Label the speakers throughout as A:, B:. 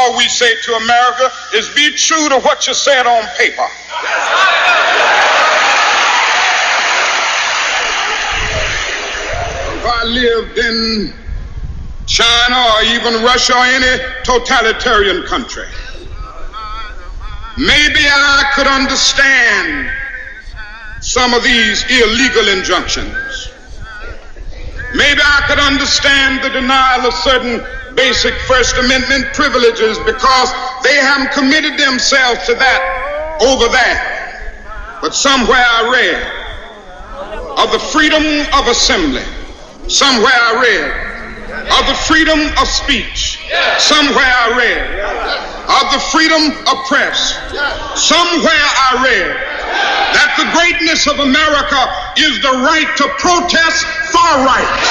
A: all we say to America is be true to what you said on paper. If I lived in China or even Russia or any totalitarian country, maybe I could understand some of these illegal injunctions. Maybe I could understand the denial of certain basic First Amendment privileges because they haven't committed themselves to that over there. But somewhere I read of the freedom of assembly. Somewhere I read of the freedom of speech. Somewhere I read of the freedom of press. Somewhere I read that the greatness of America is the right to protest far right.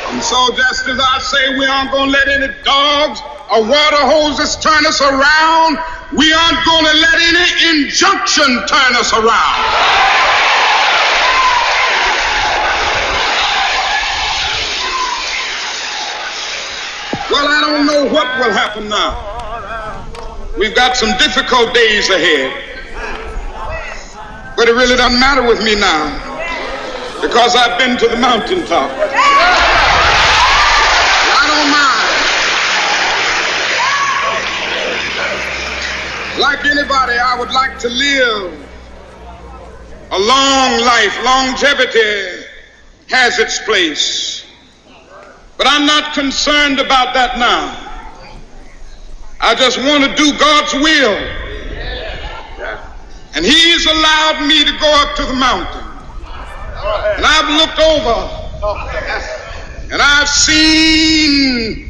A: And so just as I say we aren't going to let any dogs or water hoses turn us around, we aren't going to let any injunction turn us around. Well, I don't know what will happen now. We've got some difficult days ahead. But it really doesn't matter with me now because I've been to the mountaintop. I don't mind. Like anybody, I would like to live a long life. Longevity has its place. But I'm not concerned about that now. I just want to do God's will. And He's allowed me to go up to the mountain. And I've looked over and I've seen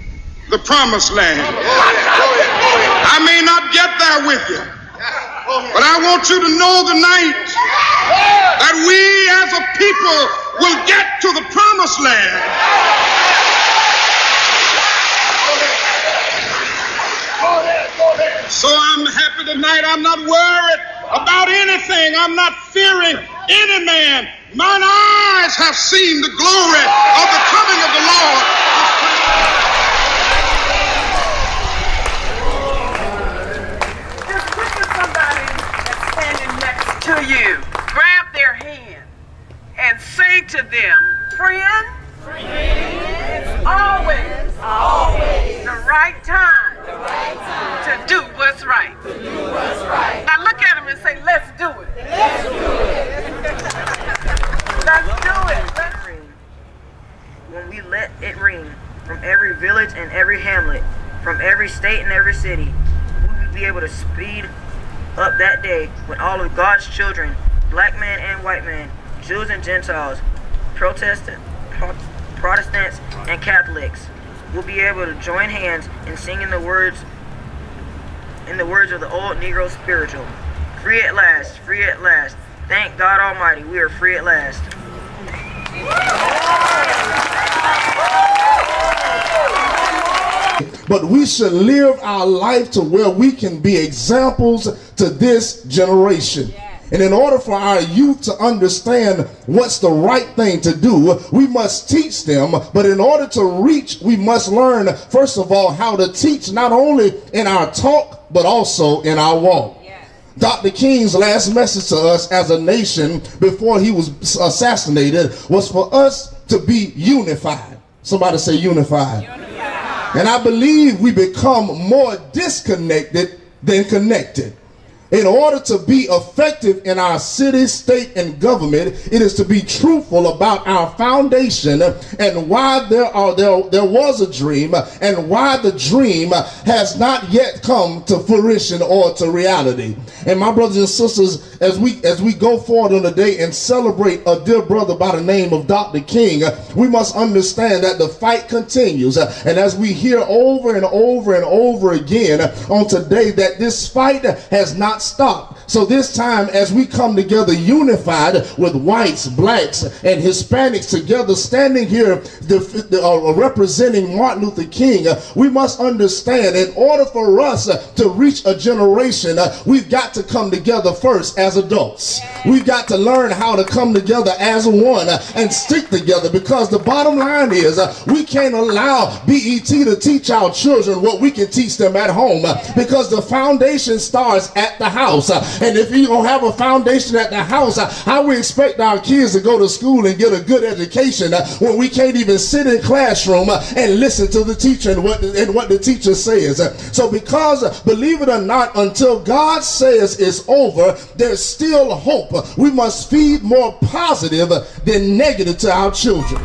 A: the promised land. I may not get there with you, but I want you to know tonight that we as a people will get to the promised land. So I'm happy tonight. I'm not worried about anything. I'm not fearing any man. Mine eyes have seen the glory of the coming of the Lord.
B: Just look at somebody that's standing next to you. Grab their hand and say to them, friend, it's always the right time to do what's right. Now look at him and say, let's do it. Let's do it.
C: When we let it ring from every village and every hamlet, from every state and every city, we will be able to speed up that day when all of God's children, black man and white man, Jews and Gentiles, Protestants, Protestants and Catholics will be able to join hands in singing the words of the old Negro spiritual. Free at last, free at last. Thank God Almighty, we are free at last.
D: But we should live our life to where we can be examples to this generation. And in order for our youth to understand what's the right thing to do, we must teach them. But in order to reach, we must learn, first of all, how to teach not only in our talk, but also in our walk. Dr. King's last message to us as a nation before he was assassinated was for us to be unified. Somebody say unified. And I believe we become more disconnected than connected. In order to be effective in our city, state, and government, it is to be truthful about our foundation and why there was a dream and why the dream has not yet come to fruition or to reality. And my brothers and sisters, as we go forward on the day and celebrate a dear brother by the name of Dr. King, we must understand that the fight continues. And as we hear over and over and over again on today, that this fight has not stop. So this time, as we come together unified with whites, blacks, and Hispanics together standing here representing Martin Luther King, we must understand, in order for us to reach a generation, we've got to come together first as adults. We've got to learn how to come together as one and stick together, because the bottom line is we can't allow BET to teach our children what we can teach them at home, because the foundation starts at the house. And if you don't have a foundation at the house, how we expect our kids to go to school and get a good education when we can't even sit in classroom and listen to the teacher and what the teacher says? So because, believe it or not, until God says it's over, there's still hope. We must feed more positive than negative to our children.